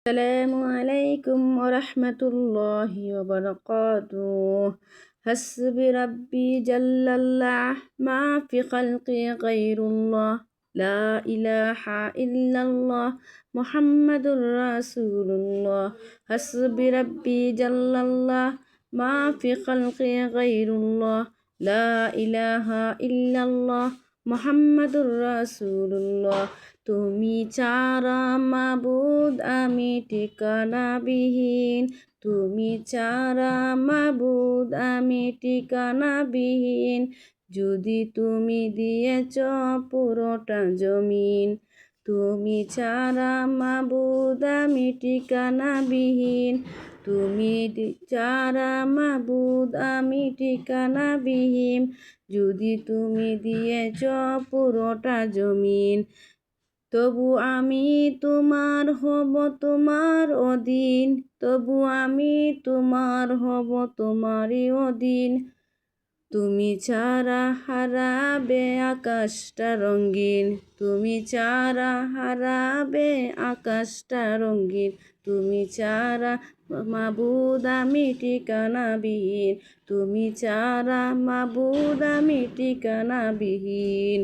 আসসালামু আলাইকুম ওয়া রাহমাতুল্লাহি ওয়া বারাকাতুহু। হাসবি রাব্বি জাল্লাল্লাহ মা ফি খালকি গায়রুল্লাহ লা ইলাহা ইল্লাল্লাহ মুহাম্মাদুর রাসূলুল্লাহ। হাসবি রাব্বি জাল্লাল্লাহ মা ফি খালকি গায়রুল্লাহ লা ইলাহা ইল্লাল্লাহ মুহাম্মাদুর রাসূলুল্লাহ। তুমি ছাড়া মাবুদ আমি ঠিকানাবিহীন, তুমি ছাড়া মাবুদ আমি ঠিকানাবিহীন। যদি তুমি দিয়েছ পুরোটা জমিন, তুমি ছাড়া মাবুদ আমি ঠিকানাবিহীন, তুমি ছাড়া মাবুদ আমি ঠিকানাবিহীন। যদি তুমি দিয়েছ পুরোটা জমিন, তবু আমি তোমার হব তোমার অধীন, তবু আমি তোমার হব তোমারই অধীন। তুমি ছাড়া হারাবে আকাশটা রঙিন, তুমি ছাড়া হারাবে আকাশটা রঙিন। তুমি ছাড়া মাবুদ আমি ঠিকানাবিহীন, তুমি ছাড়া মাবুদ আমি ঠিকানাবিহীন।